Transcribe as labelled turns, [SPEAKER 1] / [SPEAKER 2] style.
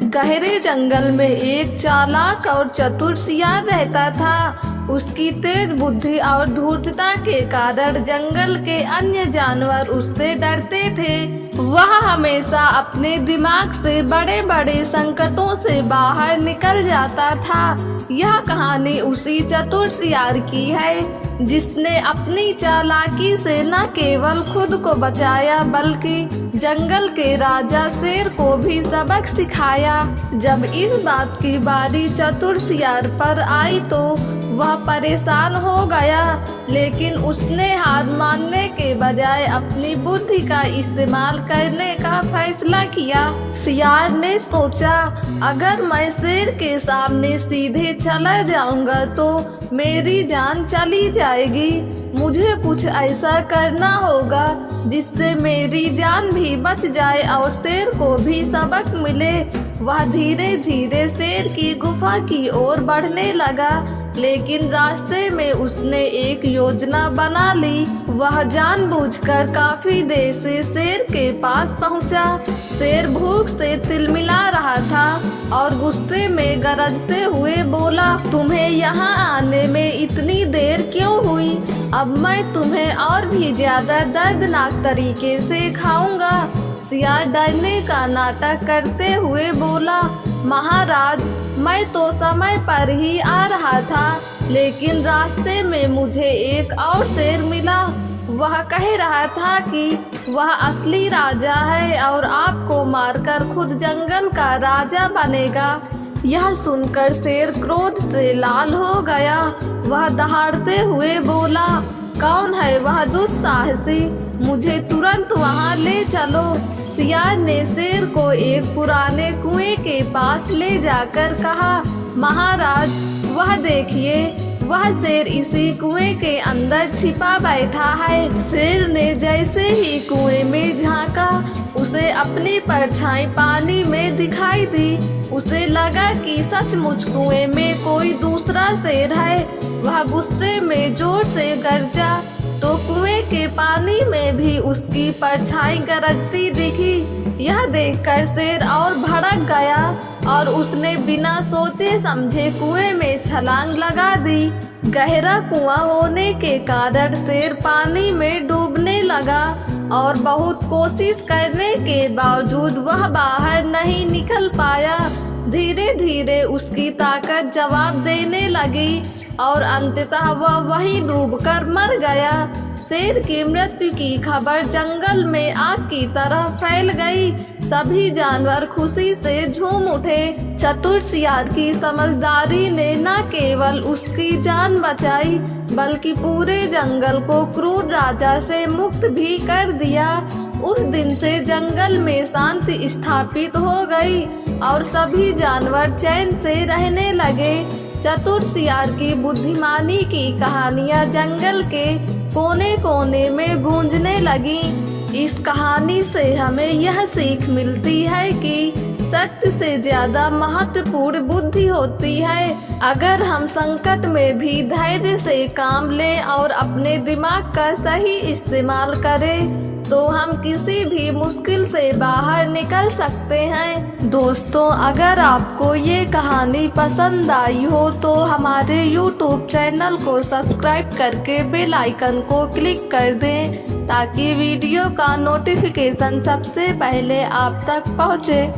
[SPEAKER 1] गहरे जंगल में एक चालाक और चतुर सियार रहता था। उसकी तेज बुद्धि और धूर्तता के कारण जंगल के अन्य जानवर उससे डरते थे। वह हमेशा अपने दिमाग से बड़े बड़े संकटों से बाहर निकल जाता था। यह कहानी उसी चतुर सियार की है जिसने अपनी चालाकी से न केवल खुद को बचाया बल्कि जंगल के राजा शेर को भी सबक सिखाया। जब इस बात की बारी चतुर सियार पर आई तो वह परेशान हो गया, लेकिन उसने हार मानने के बजाय अपनी बुद्धि का इस्तेमाल करने का फैसला किया। सियार ने सोचा, अगर मैं शेर के सामने सीधे चला जाऊंगा तो मेरी जान चली जाएगी। मुझे कुछ ऐसा करना होगा जिससे मेरी जान भी बच जाए और शेर को भी सबक मिले। वह धीरे धीरे शेर की गुफा की ओर बढ़ने लगा, लेकिन रास्ते में उसने एक योजना बना ली। वह जानबूझकर काफी देर से शेर के पास पहुंचा। शेर भूख से तिलमिला रहा था और गुस्से में गरजते हुए बोला, तुम्हें यहाँ आने में इतनी देर क्यों हुई? अब मैं तुम्हें और भी ज्यादा दर्दनाक तरीके से खाऊंगा। सियार डरने का नाटक करते हुए बोला, महाराज, मैं तो समय पर ही आ रहा था, लेकिन रास्ते में मुझे एक और शेर मिला। वह कह रहा था कि वह असली राजा है और आपको मारकर खुद जंगल का राजा बनेगा। यह सुनकर शेर क्रोध से लाल हो गया। वह दहाड़ते हुए बोला, कौन है वह दुस्साहसी? मुझे तुरंत वहां ले चलो। सियार ने शेर को एक पुराने कुएं के पास ले जाकर कहा, महाराज, वह देखिए, वह शेर इसी कुएं के अंदर छिपा बैठा है। शेर ने जैसे ही कुएं में झांका, उसे अपनी परछाई पानी में दिखाई दी। उसे लगा कि सचमुच कुएं में कोई दूसरा शेर है। वह गुस्से में जोर से गरजा तो कुएं के पानी में भी उसकी परछाई गरजती दिखी। यह देखकर शेर और भड़क गया और उसने बिना सोचे समझे कुएं में छलांग लगा दी। गहरा कुआं होने के कारण शेर पानी में डूबने लगा और बहुत कोशिश करने के बावजूद वह बाहर नहीं निकल पाया। धीरे धीरे उसकी ताकत जवाब देने लगी और अंततः वह वहीं डूबकर मर गया। शेर की मृत्यु की खबर जंगल में आग की तरह फैल गई। सभी जानवर खुशी से झूम उठे। चतुर सियार की समझदारी ने न केवल उसकी जान बचाई बल्कि पूरे जंगल को क्रूर राजा से मुक्त भी कर दिया। उस दिन से जंगल में शांति स्थापित हो गई और सभी जानवर चैन से रहने लगे। चतुर सियार की बुद्धिमानी की कहानियां जंगल के कोने कोने में गूंजने लगी। इस कहानी से हमें यह सीख मिलती है कि शक्ति से ज्यादा महत्वपूर्ण बुद्धि होती है। अगर हम संकट में भी धैर्य से काम लें और अपने दिमाग का सही इस्तेमाल करें तो हम किसी भी मुश्किल से बाहर निकल सकते हैं। दोस्तों, अगर आपको ये कहानी पसंद आई हो तो हमारे YouTube चैनल को सब्सक्राइब करके बेल आइकन को क्लिक कर दें ताकि वीडियो का नोटिफिकेशन सबसे पहले आप तक पहुँचे।